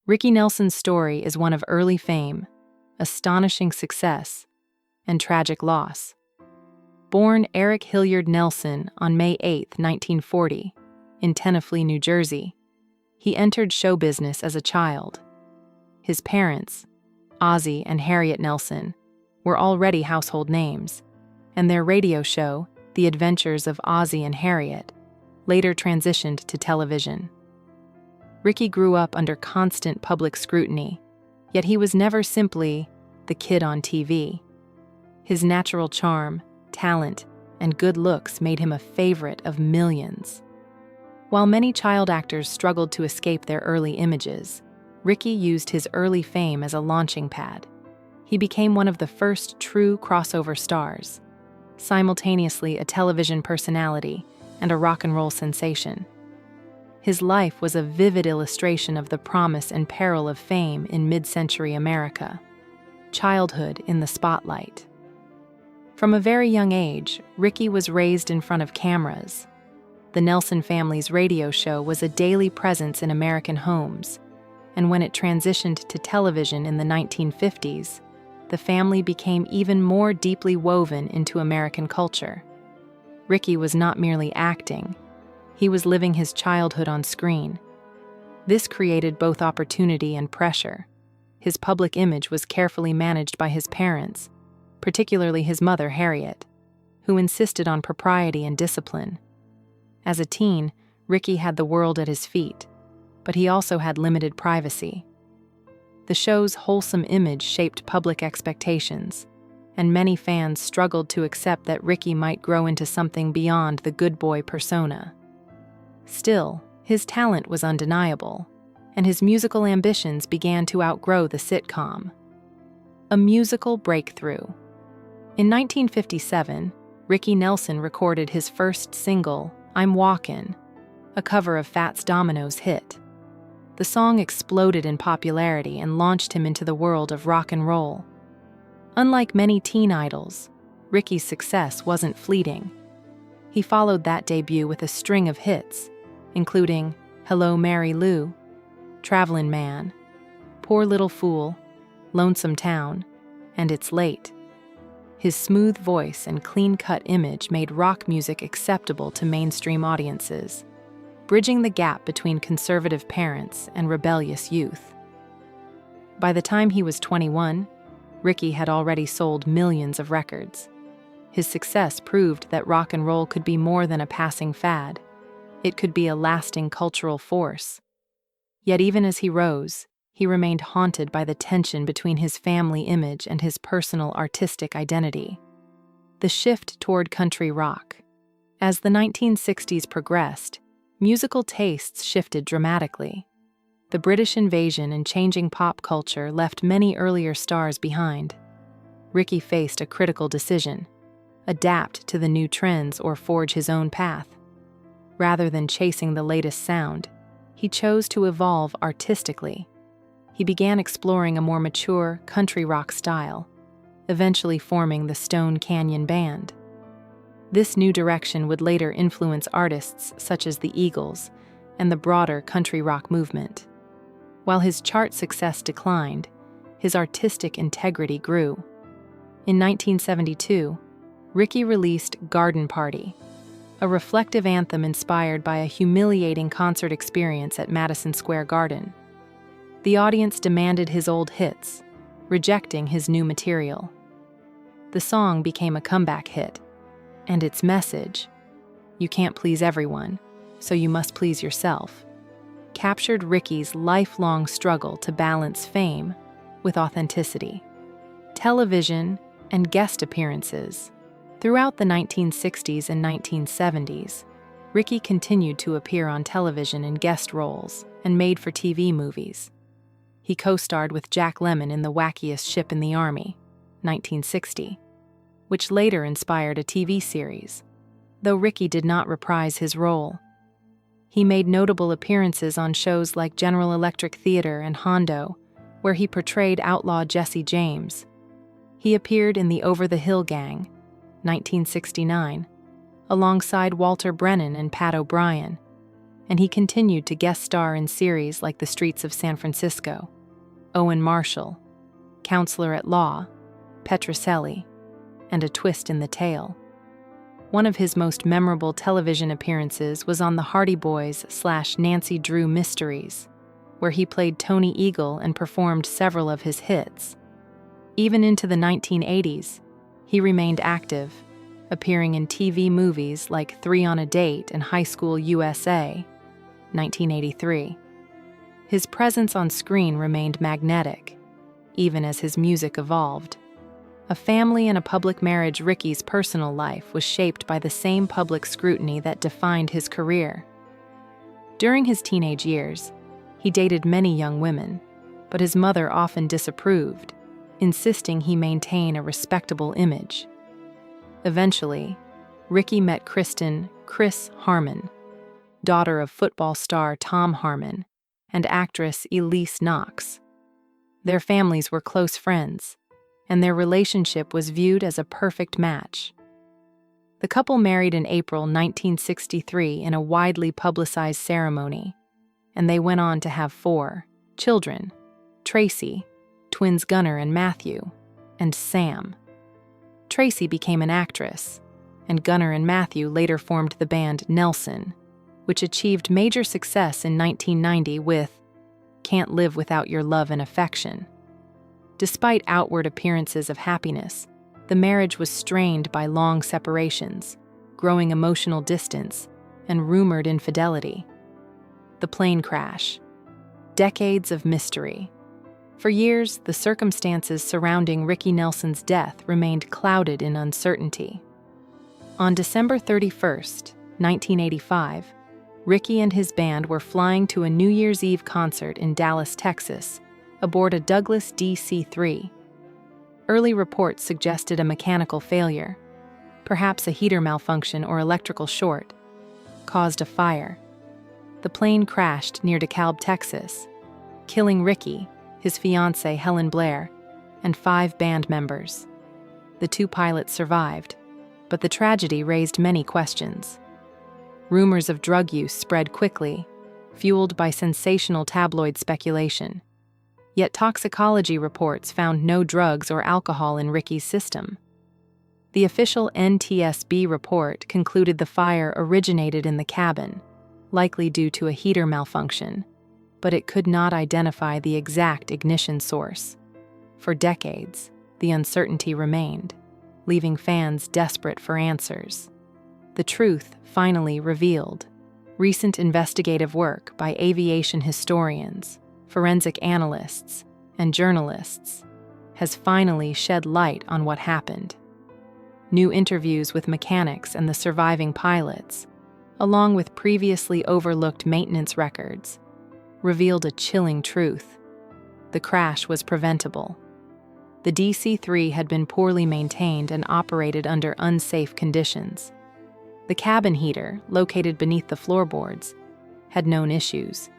Ricky Nelson's story is one of early fame, astonishing success, and tragic loss. Born Eric Hilliard Nelson on May 8, 1940, in Tenafly, New Jersey, he entered show business as a child. His parents, Ozzie and Harriet Nelson, were already household names, and their radio show, The Adventures of Ozzie and Harriet, later transitioned to television. Ricky grew up under constant public scrutiny, yet he was never simply the kid on TV. His natural charm, talent, and good looks made him a favorite of millions. While many child actors struggled to escape their early images, Ricky used his early fame as a launching pad. He became one of the first true crossover stars, simultaneously a television personality and a rock and roll sensation. His life was a vivid illustration of the promise and peril of fame in mid-century America. Childhood in the spotlight. From a very young age, Ricky was raised in front of cameras. The Nelson family's radio show was a daily presence in American homes, and when it transitioned to television in the 1950s, the family became even more deeply woven into American culture. Ricky was not merely acting, he was living his childhood on screen. This created both opportunity and pressure. His public image was carefully managed by his parents, particularly his mother, Harriet, who insisted on propriety and discipline. As a teen, Ricky had the world at his feet, but he also had limited privacy. The show's wholesome image shaped public expectations, and many fans struggled to accept that Ricky might grow into something beyond the good boy persona. Still, his talent was undeniable, and his musical ambitions began to outgrow the sitcom. A musical breakthrough. In 1957, Ricky Nelson recorded his first single, I'm Walkin', a cover of Fats Domino's hit. The song exploded in popularity and launched him into the world of rock and roll. Unlike many teen idols, Ricky's success wasn't fleeting. He followed that debut with a string of hits, including Hello, Mary Lou, Travelin' Man, Poor Little Fool, Lonesome Town, and It's Late. His smooth voice and clean-cut image made rock music acceptable to mainstream audiences, bridging the gap between conservative parents and rebellious youth. By the time he was 21, Ricky had already sold millions of records. His success proved that rock and roll could be more than a passing fad. It could be a lasting cultural force. Yet even as he rose, he remained haunted by the tension between his family image and his personal artistic identity. The shift toward country rock. As the 1960s progressed, musical tastes shifted dramatically. The British invasion and changing pop culture left many earlier stars behind. Ricky faced a critical decision: adapt to the new trends or forge his own path. Rather than chasing the latest sound, he chose to evolve artistically. He began exploring a more mature country rock style, eventually forming the Stone Canyon Band. This new direction would later influence artists such as the Eagles and the broader country rock movement. While his chart success declined, his artistic integrity grew. In 1972, Ricky released Garden Party, a reflective anthem inspired by a humiliating concert experience at Madison Square Garden. The audience demanded his old hits, rejecting his new material. The song became a comeback hit, and its message, "You can't please everyone, so you must please yourself," captured Ricky's lifelong struggle to balance fame with authenticity. Television and guest appearances. Throughout the 1960s and 1970s, Ricky continued to appear on television in guest roles and made-for-TV movies. He co-starred with Jack Lemmon in The Wackiest Ship in the Army, 1960, which later inspired a TV series, though Ricky did not reprise his role. He made notable appearances on shows like General Electric Theater and Hondo, where he portrayed outlaw Jesse James. He appeared in The Over the Hill Gang, 1969, alongside Walter Brennan and Pat O'Brien. and he continued to guest star in series like The Streets of San Francisco, Owen Marshall, Counselor at Law, Petrocelli, and A Twist in the Tale. One of his most memorable television appearances was on the Hardy Boys/Nancy Drew Mysteries, where he played Tony Eagle and performed several of his hits. Even into the 1980s, he remained active, appearing in TV movies like 3 on a Date and High School USA, 1983. His presence on screen remained magnetic, even as his music evolved. A family and a public marriage. Ricky's personal life was shaped by the same public scrutiny that defined his career. During his teenage years, he dated many young women, but his mother often disapproved, insisting he maintain a respectable image. Eventually, Ricky met Chris Harmon, daughter of football star Tom Harmon and actress Elise Knox. Their families were close friends, and their relationship was viewed as a perfect match. The couple married in April 1963 in a widely publicized ceremony, and they went on to have 4 children: Tracy, twins Gunnar and Matthew, and Sam. Tracy became an actress, and Gunnar and Matthew later formed the band Nelson, which achieved major success in 1990 with Can't Live Without Your Love and Affection. Despite outward appearances of happiness, the marriage was strained by long separations, growing emotional distance, and rumored infidelity. The plane crash. Decades of mystery. For years, the circumstances surrounding Ricky Nelson's death remained clouded in uncertainty. On December 31st, 1985, Ricky and his band were flying to a New Year's Eve concert in Dallas, Texas, aboard a Douglas DC-3. Early reports suggested a mechanical failure, perhaps a heater malfunction or electrical short, caused a fire. The plane crashed near DeKalb, Texas, killing Ricky, his fiancée Helen Blair, and 5 band members. The 2 pilots survived, but the tragedy raised many questions. Rumors of drug use spread quickly, fueled by sensational tabloid speculation. Yet toxicology reports found no drugs or alcohol in Ricky's system. The official NTSB report concluded the fire originated in the cabin, likely due to a heater malfunction, but it could not identify the exact ignition source. For decades, the uncertainty remained, leaving fans desperate for answers. The truth finally revealed. Recent investigative work by aviation historians, forensic analysts, and journalists has finally shed light on what happened. New interviews with mechanics and the surviving pilots, along with previously overlooked maintenance records, revealed a chilling truth. The crash was preventable. The DC-3 had been poorly maintained and operated under unsafe conditions. The cabin heater, located beneath the floorboards, had known issues.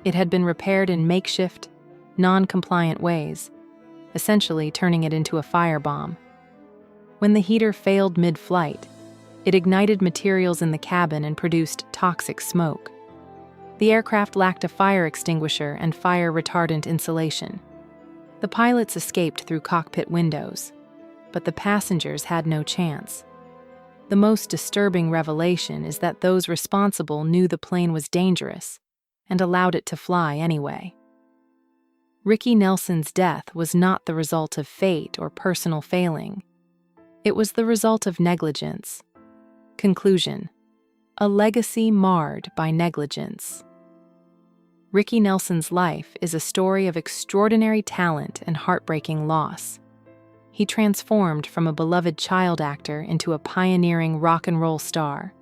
It had been repaired in makeshift, non-compliant ways, essentially turning it into a firebomb. When the heater failed mid-flight, it ignited materials in the cabin and produced toxic smoke. The aircraft lacked a fire extinguisher and fire retardant insulation. The pilots escaped through cockpit windows, but the passengers had no chance. The most disturbing revelation is that those responsible knew the plane was dangerous and allowed it to fly anyway. Ricky Nelson's death was not the result of fate or personal failing. It was the result of negligence. Conclusion: a legacy marred by negligence. Ricky Nelson's life is a story of extraordinary talent and heartbreaking loss. He transformed from a beloved child actor into a pioneering rock and roll star,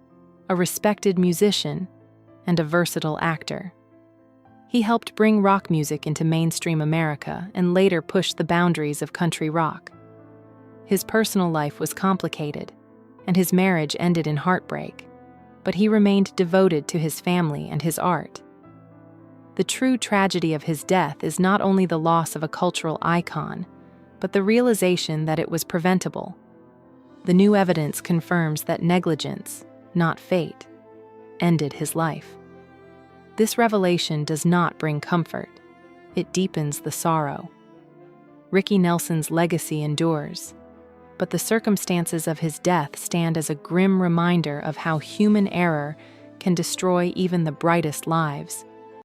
a respected musician, and a versatile actor. He helped bring rock music into mainstream America and later pushed the boundaries of country rock. His personal life was complicated, and his marriage ended in heartbreak, but he remained devoted to his family and his art. The true tragedy of his death is not only the loss of a cultural icon, but the realization that it was preventable. The new evidence confirms that negligence, not fate, ended his life. This revelation does not bring comfort. It deepens the sorrow. Ricky Nelson's legacy endures, but the circumstances of his death stand as a grim reminder of how human error can destroy even the brightest lives.